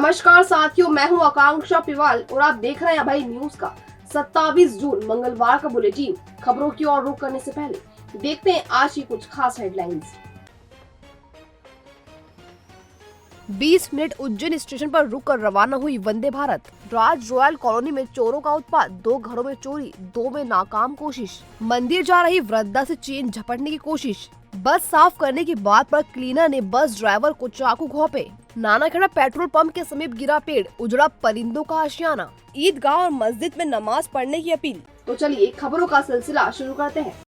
नमस्कार साथियों, मैं हूं आकांक्षा पिवाल और आप देख रहे हैं भाई न्यूज का 27 जून मंगलवार का बुलेटिन। खबरों की ओर रुख करने से पहले देखते हैं आज की कुछ खास हेडलाइंस। 20 मिनट उज्जैन स्टेशन पर रुककर रवाना हुई वंदे भारत। राज रॉयल कॉलोनी में चोरों का उत्पात, 2 घरों में चोरी, 2 में नाकाम कोशिश। मंदिर जा रही वृद्धा से चेन झपटने की कोशिश। बस साफ करने की बात पर क्लीनर ने बस ड्राइवर को चाकू घोंपे। नानाखेड़ा पेट्रोल पंप के समीप गिरा पेड़, उजड़ा परिंदों का आशियाना। ईदगाह और मस्जिद में नमाज पढ़ने की अपील। तो चलिए खबरों का सिलसिला शुरू करते हैं।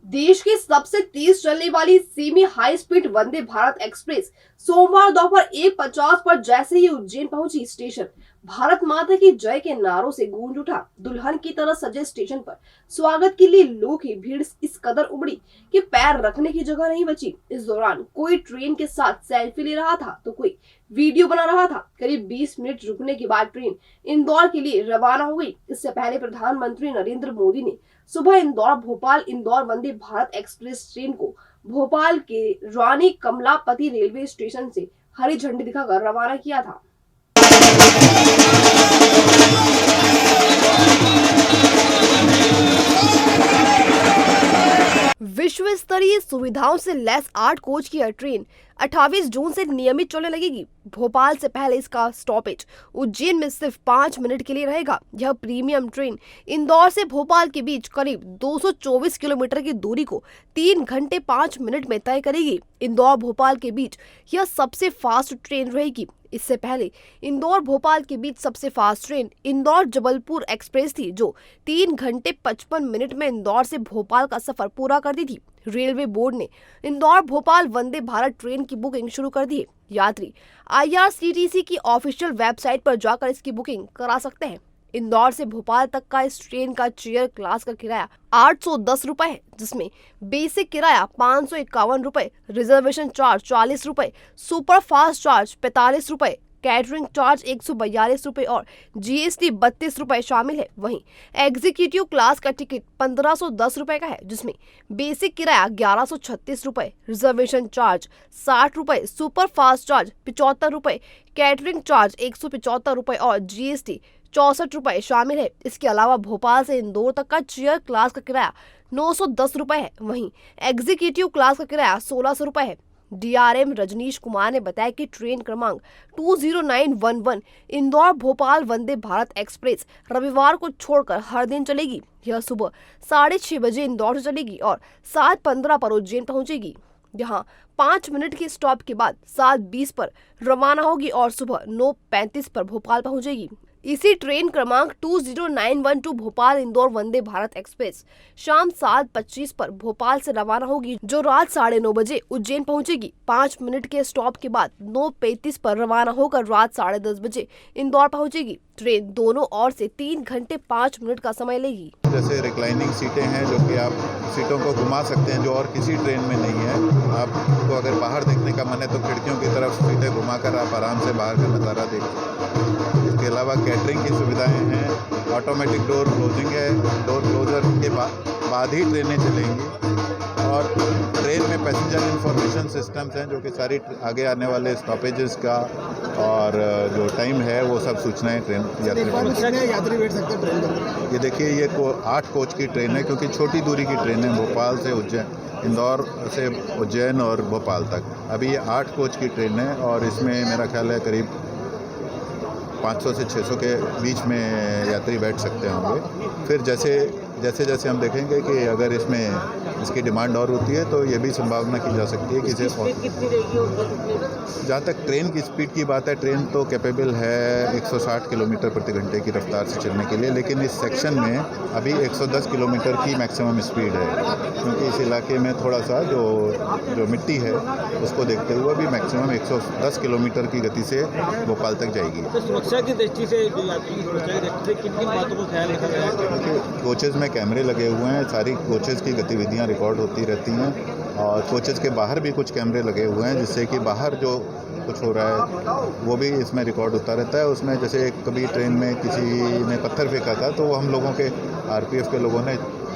देश की सबसे तेज चलने वाली semi high speed Vande Bharat express सोमवार दोपहर 1:50 पर जैसे ही उज्जैन पहुंची, स्टेशन भारत माता की जय के नारों से गूंज उठा। दुल्हन की तरह सजे स्टेशन पर स्वागत के लिए लोगों की भीड़ इस कदर उमड़ी कि पैर रखने की जगह नहीं बची। इस दौरान कोई ट्रेन के साथ सेल्फी ले रहा था तो कोई वीडियो बना रहा था। करीब 20 मिनट रुकने के बाद ट्रेन इंदौर के लिए रवाना हो गई। इससे पहले प्रधानमंत्री नरेंद्र मोदी ने सुबह इंदौर भोपाल इंदौर वंदे भारत एक्सप्रेस ट्रेन को भोपाल के रानी कमलापति रेलवे स्टेशन से हरी झंडी दिखाकर रवाना किया था। विश्व स्तरीय सुविधाओं से लैस 8 कोच की यह ट्रेन 28 जून से नियमित चलने लगेगी। भोपाल से पहले इसका स्टॉपेज उज्जैन में सिर्फ 5 मिनट के लिए रहेगा। यह प्रीमियम ट्रेन इंदौर से भोपाल के बीच करीब 224 किलोमीटर की दूरी को 3 घंटे 5 मिनट में तय करेगी। इंदौर भोपाल के बीच यह सबसे फास्ट ट्रेन रहेगी। इससे पहले इंदौर भोपाल के बीच सबसे fast train Indore Jabalpur express थी, जो 3 घंटे 55 मिनट में इंदौर से भोपाल का सफर पूरा करती थी। रेलवे बोर्ड ने इंदौर भोपाल वंदे भारत ट्रेन की बुकिंग शुरू कर दी है। यात्री IRCTC की ऑफिशियल वेबसाइट पर जाकर इसकी बुकिंग करा सकते हैं। इंदौर से भोपाल तक का इस ट्रेन का चेयर क्लास का किराया 810 रुपए है, जिसमें बेसिक किराया 551 रुपए, रिजर्वेशन चार्ज 40 रुपए, सुपर फास्ट चार्ज 45 रुपए, कैटरिंग चार्ज 142 रुपए और GST 32 रुपए शामिल है। वहीं एग्जीक्यूटिव क्लास का टिकट 1510 रुपए का है, जिसमें बेसिक किराया 1136 रुपए, रिजर्वेशन चार्ज 60 रुपए, सुपर फास्ट चार्ज 75 रुपए, कैटरिंग चार्ज 175 रुपए और GST 64 रुपए शामिल है। इसके अलावा भोपाल से इंदौर तक का चेयर क्लास का किराया 910 रुपए है। वहीं एग्जीक्यूटिव क्लास का किराया 1600 रुपए है। DRM रजनीश कुमार ने बताया कि ट्रेन क्रमांक 20911 इंदौर भोपाल वंदे भारत एक्सप्रेस रविवार को छोड़कर हर दिन चलेगी। यह सुबह 6:30 बजे इंदौर से चलेगी और 7:15 पर उज्जैन पहुंचेगी। यहाँ 5 मिनट के स्टॉप के बाद 7:20 पर रवाना होगी और सुबह 9:35 पर भोपाल पहुंचेगी। इसी ट्रेन क्रमांक 20912 भोपाल इंदौर वंदे भारत एक्सप्रेस शाम 7:25 पर भोपाल से रवाना होगी, जो रात 9:30 बजे उज्जैन पहुंचेगी। 5 मिनट के स्टॉप के बाद 9:35 पर रवाना होकर रात 10:30 बजे इंदौर पहुंचेगी। ट्रेन दोनों ओर से 3 घंटे 5 मिनट का समय लेगी। जैसे रिक्लाइनिंग सीटें हैं, जो कि आप सीटों को घुमा सकते हैं, जो और किसी ट्रेन में नहीं है। आपको अगर बाहर देखने का मन है तो खिड़कियों की तरफ सीटें घुमाकर आप आराम से बाहर का नज़ारा देख सकते हैं। इसके अलावा कैटरिंग की सुविधाएं हैं, ऑटोमेटिक डोर क्लोजिंग है, डोर क्लोजर के बाद ही ट्रेनें चलेंगी। और ट्रेन में पैसेंजर इंफॉर्मेशन सिस्टम्स हैं, जो कि सारी आगे आने वाले स्टॉपेजेस का और जो टाइम है वो सब सूचनाएं ट्रेन यात्री बैठ सकते हैं ट्रेन में। ये देखिए, ये 8 कोच की ट्रेन है, क्योंकि छोटी दूरी की ट्रेन है भोपाल से उज्जैन, इंदौर से उज्जैन और भोपाल तक। अभी ये 8 कोच की ट्रेन है और इसमें मेरा ख्याल है करीब 500 से 600 के बीच में यात्री बैठ सकते होंगे। फिर जैसे जैसे हम देखेंगे कि अगर इसमें इसकी डिमांड और होती है तो ये भी संभावना की जा सकती है कि इसे जहाँ तक ट्रेन की स्पीड की बात है, ट्रेन तो कैपेबल है 160 किलोमीटर प्रति घंटे की रफ्तार से चलने के लिए, लेकिन इस सेक्शन में अभी 110 किलोमीटर की मैक्सिमम स्पीड है, क्योंकि इस इलाके में थोड़ा सा जो मिट्टी है उसको देखते हुए अभी मैक्सिमम 110 किलोमीटर की गति से भोपाल तक जाएगी। तो सुरक्षा की दृष्टि से कितनी बातों को ख्याल रखा गया है? कोचेज़ में कैमरे लगे हुए हैं, सारी कोचेज़ की गतिविधियां रिकॉर्ड होती रहती हैं और कोचेज़ के बाहर भी कुछ कैमरे लगे हुए हैं, जिससे कि बाहर जो कुछ हो रहा है वो भी इसमें रिकॉर्ड होता रहता है। उसमें जैसे कभी ट्रेन में किसी ने पत्थर फेंका था तो वो हम लोगों के RPF के लोगों ने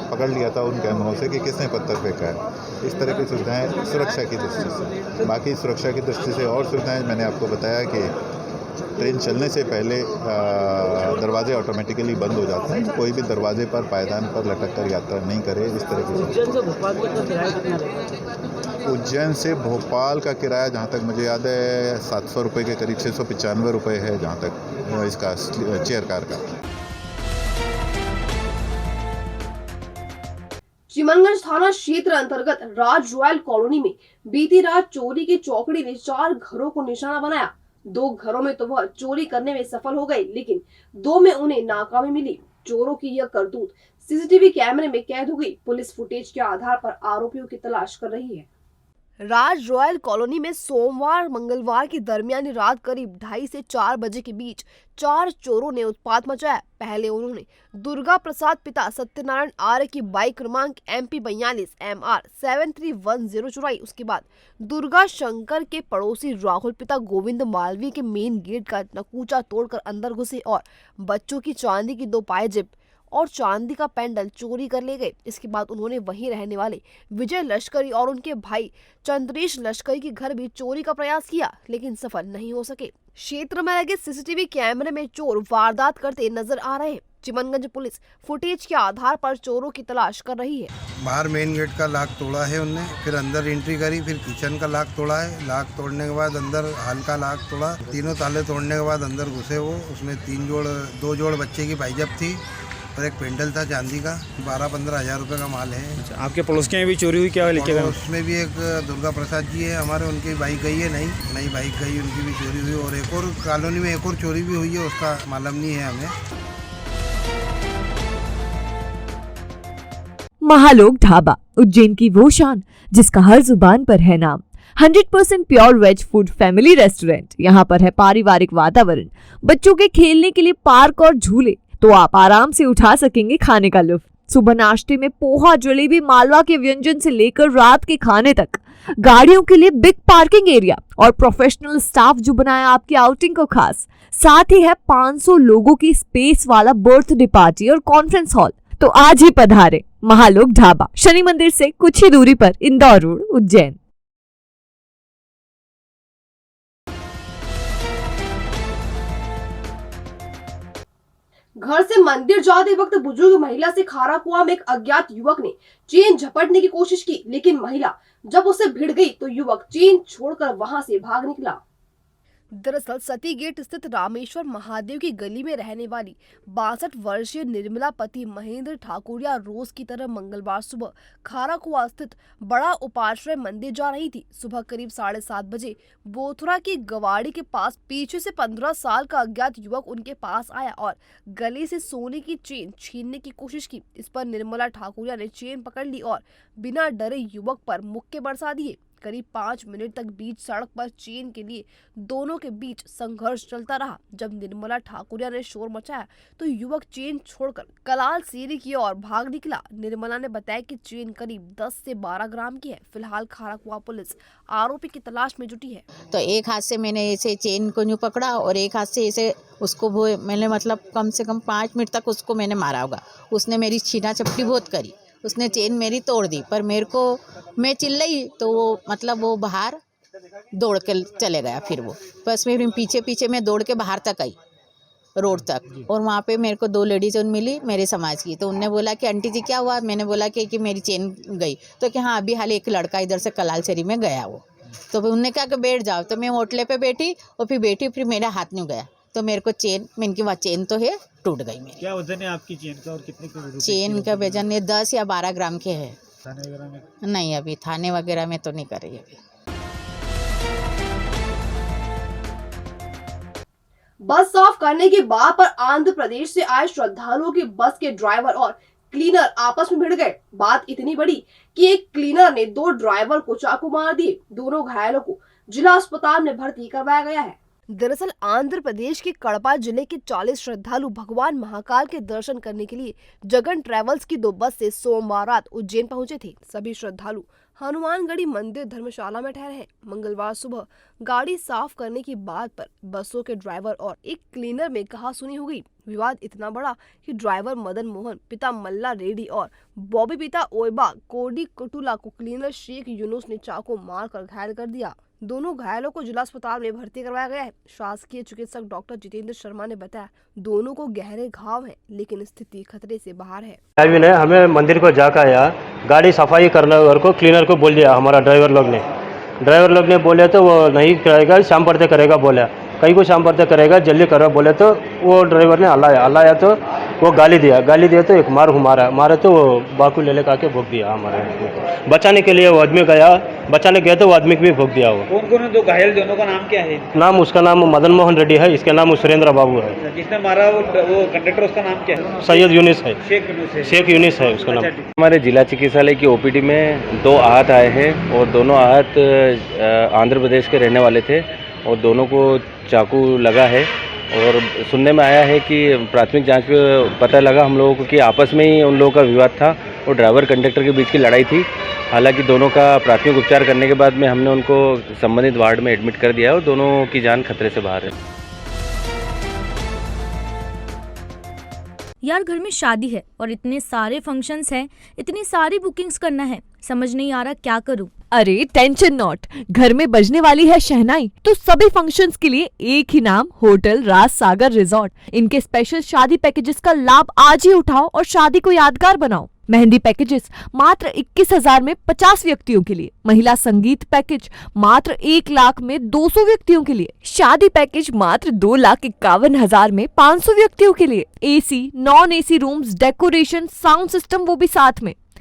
पकड़ लिया था उन कैमरों से कि किसने पत्थर फेंका है। इस तरह की सुविधाएं सुरक्षा की दृष्टि से। बाकी सुरक्षा की दृष्टि से और सुविधाएं मैंने आपको बताया कि ट्रेन चलने से पहले दरवाजे ऑटोमेटिकली बंद हो जाते हैं। कोई भी दरवाजे पर पायदान पर लटक कर यात्रा नहीं करे। इस तरह की उज्जैन से भोपाल तक का किराया कितना लगेगा? उज्जैन से भोपाल का किराया जहाँ तक मुझे याद है 700 रुपये के करीब 695 रुपये है जहाँ तक इसका चेयर कार का। चिमनगंज थाना क्षेत्र अंतर्गत राज रॉयल कॉलोनी में बीती रात चोरी की चौकड़ी ने 4 घरों को निशाना बनाया। 2 घरों में तो वह चोरी करने में सफल हो गए, लेकिन 2 में उन्हें नाकामी मिली। चोरों की यह करतूत सीसीटीवी कैमरे में कैद हो गई। पुलिस फुटेज के आधार पर आरोपियों की तलाश कर रही है। राज रॉयल कॉलोनी में सोमवार मंगलवार की दरमियानी रात करीब 2:30 से 4 बजे के बीच 4 चोरों ने उत्पात मचाया। पहले उन्होंने दुर्गा प्रसाद पिता सत्यनारायण आर्य की बाइक क्रमांक MP 42 MR 7310 चुराई। उसके बाद दुर्गा शंकर के पड़ोसी राहुल पिता गोविंद मालवीय के मेन गेट का नकूचा तोड़कर अंदर घुसे और बच्चों की चांदी की 2 पायजेब और चांदी का पेंडल चोरी कर ले गए। इसके बाद उन्होंने वहीं रहने वाले विजय लश्करी और उनके भाई चंद्रेश लश्करी के घर भी चोरी का प्रयास किया, लेकिन सफल नहीं हो सके। क्षेत्र में लगे सीसीटीवी कैमरे में चोर वारदात करते नजर आ रहे हैं। चिमनगंज पुलिस फुटेज के आधार पर चोरों की तलाश कर रही है। बाहर मेन गेट का लॉक तोड़ा है उनने, फिर अंदर एंट्री करी, फिर किचन का लॉक तोड़ा है। लॉक तोड़ने के बाद अंदर हॉल का लॉक तोड़ा। तीनों ताले तोड़ने के बाद अंदर घुसे वो। उसमें 2 जोड़ बच्चे की पायजेब थी और एक पेंडल था चांदी का। 12-15 हज़ार रुपये का माल है। अच्छा, आपके पड़ोस के यहाँ भी चोरी हुई क्या लेके गए? उसमें भी एक दुर्गा प्रसाद जी है हमारे, उनकी बाइक गई है, नई बाइक गई, उनकी भी चोरी हुई। और एक और कॉलोनी में एक और चोरी भी हुई है, उसका मालूम नहीं है हमें। महालोक ढाबा, उज्जैन की वो शान जिसका हर जुबान पर है नाम। 100% pure veg food family restaurant. यहाँ पर है पारिवारिक वातावरण, बच्चों के खेलने के लिए पार्क और झूले, तो आप आराम से उठा सकेंगे खाने का लुत्फ। सुबह नाश्ते में पोहा, जलेबी, मालवा के व्यंजन से लेकर रात के खाने तक, गाड़ियों के लिए बिग पार्किंग एरिया और प्रोफेशनल स्टाफ जो बनाया आपकी आउटिंग को खास। साथ ही है 500 लोगों की स्पेस वाला बर्थडे पार्टी और कॉन्फ्रेंस हॉल। तो आज ही पधारे महालोक ढाबा, शनि मंदिर से कुछ ही दूरी पर, इंदौर रोड, उज्जैन। घर से मंदिर जाते वक्त बुजुर्ग महिला से खारा कुआं में एक अज्ञात युवक ने चेन झपटने की कोशिश की, लेकिन महिला जब उसे भिड़ गई तो युवक चेन छोड़कर वहां से भाग निकला। दरअसल सती गेट स्थित रामेश्वर महादेव की गली में रहने वाली 62 वर्षीय निर्मला पति महेंद्र ठाकुरिया रोज की तरह मंगलवार सुबह खारा कुआं स्थित बड़ा उपाश्रय मंदिर जा रही थी। सुबह करीब 7:30 बजे बोथुरा की गवाड़ी के पास पीछे से 15 साल का अज्ञात युवक उनके पास आया और गले से सोने की चेन छीनने की कोशिश की। इस पर निर्मला ठाकुरिया ने चेन पकड़ ली और बिना डरे युवक पर मुक्के बरसा दिए। करीब 5 मिनट तक बीच सड़क पर चेन के लिए दोनों के बीच संघर्ष चलता रहा। जब निर्मला ठाकुरिया ने शोर मचाया तो युवक चेन छोड़कर कलाल सीरी की ओर भाग निकला। निर्मला ने बताया कि चेन करीब 10 से 12 ग्राम की है। फिलहाल खारा कुआं पुलिस आरोपी की तलाश में जुटी है। तो एक हाथ से मैंने ऐसे चेन को यूं पकड़ा और एक हाथ से ऐसे उसको वो मैंने मतलब कम से कम 5 मिनट तक उसको मैंने मारा होगा। उसने मेरी छीना चपटी बहुत करी, उसने चेन मेरी तोड़ दी। पर मेरे को मैं चिल्लाई तो वो मतलब वो बाहर दौड़ के चले गया। फिर वो बस मेरे पीछे पीछे मैं दौड़ के बाहर तक आई, रोड तक। और वहाँ पे मेरे को 2 लेडीज मिली मेरे समाज की। तो उनने बोला कि आंटी जी क्या हुआ? मैंने बोला कि मेरी चेन गई। तो कि हाँ अभी हाल एक लड़का इधर से कलालसरी में गया वो। तो उनने कहा कि बैठ जाओ। तो मैं होटले पे बैठी और फिर मेरा हाथ नहीं गया। तो मेरे को मैंने की वहाँ चेन तो है टूट गई मेरी। क्या वजन है आपकी चेन का और कितने की? चेन का वजन 10 या 12 ग्राम के है। थाने वगैरह में? नहीं, अभी थाने वगैरह में तो नहीं कर रही अभी। बस साफ करने की बात पर आंध्र प्रदेश से आए श्रद्धालुओं की बस के ड्राइवर और क्लीनर आपस में भिड़ गए। बात इतनी बड़ी कि एक क्लीनर ने 2 ड्राइवर को चाकू मार दिए। दोनों घायलों को जिला अस्पताल में भर्ती करवाया गया है। दरअसल आंध्र प्रदेश के कड़पा जिले के 40 श्रद्धालु भगवान महाकाल के दर्शन करने के लिए जगन ट्रेवल्स की 2 बस से सोमवार रात उज्जैन पहुंचे थे। सभी श्रद्धालु हनुमानगढ़ी मंदिर धर्मशाला में ठहरे हैं। मंगलवार सुबह गाड़ी साफ करने की बात पर बसों के ड्राइवर और एक क्लीनर में कहासुनी हो गई। विवाद इतना बड़ा कि ड्राइवर मदन मोहन पिता मल्ला रेड्डी और बॉबी पिता ओयबा कोडी कुटुला को क्लीनर शेख यूनुस ने चाकू मारकर घायल कर दिया। दोनों घायलों को जिला अस्पताल में भर्ती करवाया गया है। शासकीय चिकित्सक डॉक्टर जितेंद्र शर्मा ने बताया, दोनों को गहरे घाव हैं, लेकिन स्थिति खतरे से बाहर है। हमें मंदिर को जाकर आया, गाड़ी सफाई करने को क्लीनर को बोल दिया। हमारा ड्राइवर लोग ने बोले तो वो नहीं करेगा, शाम पड़ते करेगा बोला। कहीं को शाम पड़ते करेगा, जल्दी करो बोले तो वो ड्राइवर ने हलाया तो वो गाली दिया तो एक मारा तो वो बाकू ले आके भोग दिया। हमारे बचाने के लिए वो आदमी बचाने गया तो वो आदमी भी भोग दिया। वो कौन दो घायल, दोनों का नाम क्या है? उसका नाम मदन मोहन रेड्डी है, इसका नाम सुरेंद्र बाबू है। जिसने मारा वो कंडक्टर, उसका नाम क्या है? सैयद यूनिस है, शेख यूनिस है उसका नाम। हमारे जिला चिकित्सालय की ओपीडी में 2 आहत आए हैं और दोनों आहत आंध्र प्रदेश के रहने वाले थे और दोनों को चाकू लगा है। और सुनने में आया है कि प्राथमिक जांच में पता लगा हम लोगों को कि आपस में ही उन लोगों का विवाद था और ड्राइवर कंडक्टर के बीच की लड़ाई थी। हालांकि दोनों का प्राथमिक उपचार करने के बाद में हमने उनको संबंधित वार्ड में एडमिट कर दिया और दोनों की जान खतरे से बाहर है। यार घर में शादी है और इतने सारे फंक्शंस हैं, इतनी सारी बुकिंग्स करना है, समझ नहीं आ रहा क्या करूं। अरे टेंशन नॉट, घर में बजने वाली है शहनाई तो सभी फंक्शंस के लिए एक ही नाम, होटल राज सागर रिजॉर्ट। इनके स्पेशल शादी पैकेजेस का लाभ आज ही उठाओ और शादी को यादगार बनाओ। मेहंदी पैकेजेस मात्र 21,000 में 50 व्यक्तियों के लिए, महिला संगीत पैकेज मात्र 1 लाख में 200 व्यक्तियों के लिए, शादी पैकेज मात्र 2,51,000 में 500 व्यक्तियों के लिए, AC non AC rooms, decoration, sound system वो भी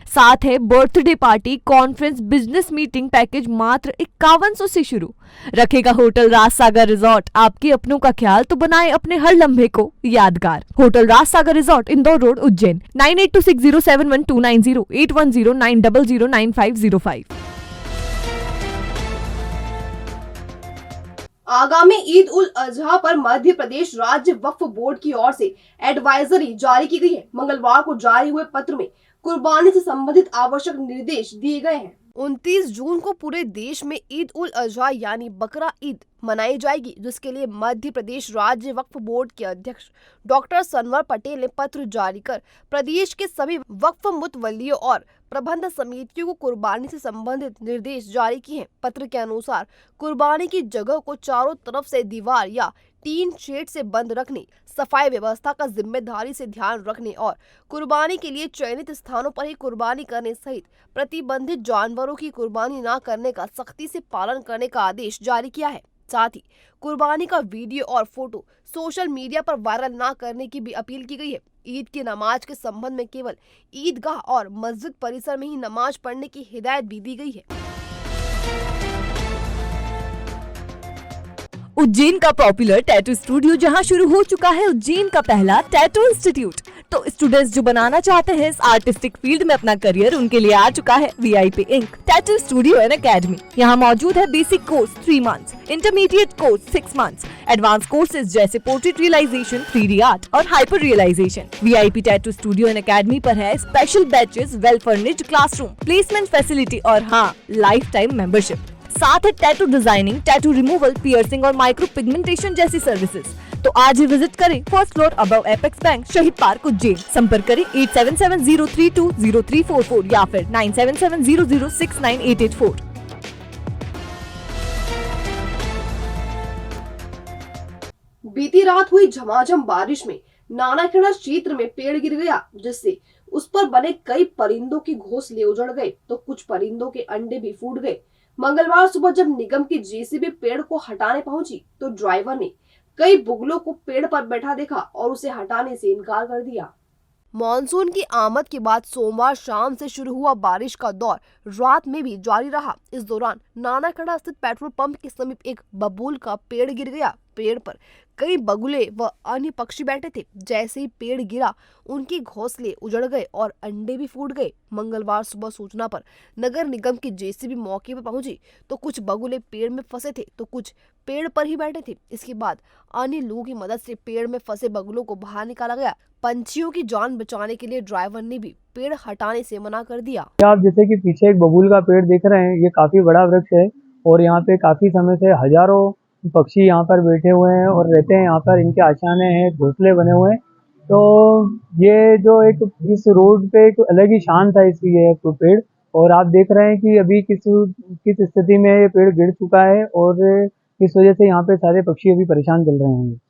साथ है birthday party, conference, business meeting package मात्र 5100 से शुरू। रखेगा होटल राज सागर रिजॉर्ट आपके अपनों का ख्याल तो बनाए अपने हर लम्हे को यादगार। होटल राज सागर रिजॉर्ट, इंदौर रोड, उज्जैन। 9826071290, 8109009505। आगामी ईद उल अजहा पर मध्य प्रदेश राज्य वक्फ बोर्ड की ओर से एडवाइजरी जारी की गई है। मंगलवार को जारी हुए पत्र में कुर्बानी से संबंधित आवश्यक निर्देश दिए गए हैं। 29 जून को पूरे देश में ईद उल अजहा यानी बकरा ईद मनाई जाएगी, जिसके लिए मध्य प्रदेश राज्य वक्फ बोर्ड के अध्यक्ष डॉक्टर सनवर पटेल ने पत्र जारी कर प्रदेश के सभी वक्फ मुतवल्लियों और प्रबंध समितियों को कुर्बानी से संबंधित निर्देश जारी किए हैं। पत्र के अनुसार कुर्बानी की जगह को चारों तरफ से दीवार या टीन शेड से बंद रखने, सफाई व्यवस्था का जिम्मेदारी से ध्यान रखने और कुर्बानी के लिए चयनित स्थानों पर ही कुर्बानी करने सहित प्रतिबंधित जानवरों की कुर्बानी न करने का सख्ती से पालन करने का आदेश जारी किया है। साथ ही कुर्बानी का वीडियो और फोटो सोशल मीडिया पर वायरल न करने की भी अपील की गई है। ईद की नमाज के संबंध में केवल ईदगाह और मस्जिद परिसर में ही नमाज पढ़ने की हिदायत भी दी गई है। उज्जैन का पॉपुलर टैटू स्टूडियो जहां शुरू हो चुका है उज्जैन का पहला टैटू इंस्टीट्यूट। तो स्टूडेंट्स जो बनाना चाहते हैं इस आर्टिस्टिक फील्ड में अपना करियर, उनके लिए आ चुका है VIP ink tattoo studio and academy. यहाँ मौजूद है basic course 3 months, intermediate course 6 months, advance courses जैसे पोर्ट्रेट रियलाइजेशन, 3D आर्ट और hyper realisation. VIP tattoo studio and academy पर है special batches, well furnished classroom, placement facility और हाँ, life time membership. साथ है tattoo designing, tattoo removal, piercing और micro pigmentation जैसी सर्विसेज। तो आज ही विजिट करें 1st floor above apex bank, शहीद पार्क, उज्जैन। संपर्क करें 8770320344 या फिर 9770069884। बीती रात हुई झमाझम बारिश में नानाखेड़ा क्षेत्र में पेड़ गिर गया, जिससे उस पर बने कई परिंदों के घोंसले उजड़ गए तो कुछ परिंदों के अंडे भी फूट गए। मंगलवार सुबह जब निगम की JCB पेड़ को हटाने पहुंची तो ड्राइवर ने कई बुगलों को पेड़ पर बैठा देखा और उसे हटाने से इनकार कर दिया। मॉनसून की आमद के बाद सोमवार शाम से शुरू हुआ बारिश का दौर रात में भी जारी रहा। इस दौरान नानाखेड़ा स्थित पेट्रोल पंप के समीप एक बबूल का पेड़ गिर गया। पेड़ पर कई बगुले व अन्य पक्षी बैठे थे। जैसे ही पेड़ गिरा उनके घोंसले उजड़ गए और अंडे भी फूट गए। मंगलवार सुबह सूचना पर नगर निगम की जेसीबी मौके पर पहुंची तो कुछ बगुले पेड़ में फंसे थे तो कुछ पेड़ पर ही बैठे थे। इसके बाद अन्य लोगों की मदद से पेड़ में फंसे बगुलों को बाहर निकाला गया। पंछियों की जान बचाने के लिए ड्राइवर ने भी पेड़ हटाने से मना कर दिया। आप जैसे कि पीछे एक बबूल का पेड़ देख रहे हैं, ये काफी बड़ा वृक्ष है और यहाँ पे काफी समय से हजारों पक्षी यहाँ पर बैठे हुए हैं और रहते हैं। यहाँ पर इनके आशाने हैं, घोंसले बने हुए हैं। तो ये जो एक इस रोड पे एक अलग ही शान था इसकी ये पेड़, और आप देख रहे हैं कि अभी किस स्थिति में ये पेड़ गिर चुका है और इस वजह से यहाँ पे सारे पक्षी अभी परेशान चल रहे हैं।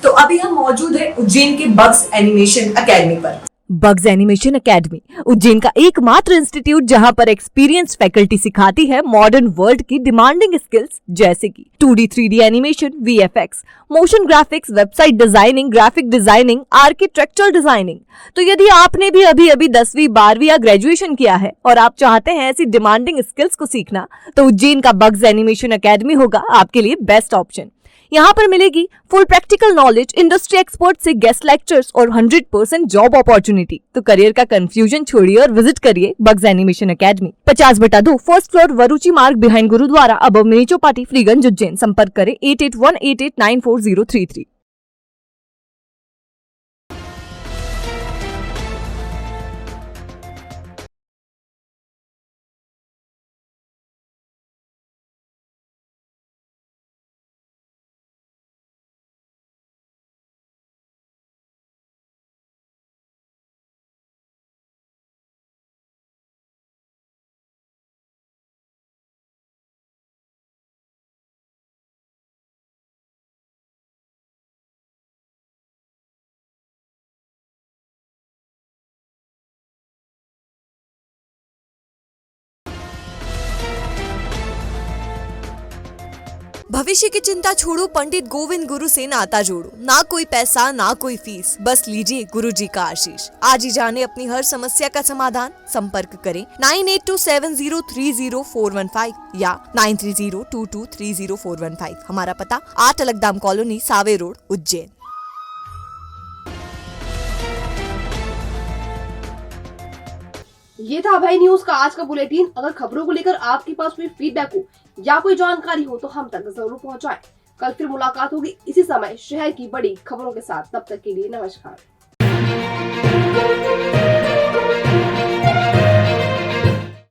तो अभी हम मौजूद है उज्जैन के बग्स एनिमेशन एकेडमी पर। बग्स एनिमेशन एकेडमी उज्जैन का एकमात्र इंस्टीट्यूट जहां पर एक्सपीरियंस फैकल्टी सिखाती है मॉडर्न वर्ल्ड की डिमांडिंग स्किल्स जैसे कि 2D 3D animation, VFX, motion graphics, website designing, graphic designing, architectural designing. तो यदि आपने भी अभी 10वीं 12वीं या ग्रेजुएशन किया है और आप चाहते हैं ऐसी डिमांडिंग स्किल्स को सीखना, तो उज्जैन का बग्स एनिमेशन एकेडमी होगा आपके लिए बेस्ट ऑप्शन। यहाँ पर मिलेगी full practical knowledge, industry expert से गेस्ट लेक्चर्स और 100% जॉब अपॉर्चुनिटी। तो करियर का कंफ्यूजन छोड़िए और विजिट करिए bugs animation academy, 50/2 first floor, Varuchi Marg, behind gurudwara, above mini Chowpatty, Freeganj, Ujjain. संपर्क करें 8818894033। भविष्य की चिंता छोड़ो, पंडित गोविंद गुरु से नाता जोड़ो। ना कोई पैसा ना कोई फीस, बस लीजिए गुरु जी का आशीष। आज ही जाने अपनी हर समस्या का समाधान। संपर्क करें 9827030415 या 9302230415। हमारा पता 8 अलगदाम कॉलोनी, सावे रोड, उज्जैन। ये था भाई न्यूज का आज का बुलेटिन। अगर खबरों को लेकर आपके पास कोई फीडबैक हो या कोई जानकारी हो तो हम तक जरूर पहुंचाएं। कल फिर मुलाकात होगी इसी समय शहर की बड़ी खबरों के साथ। तब तक के लिए नमस्कार।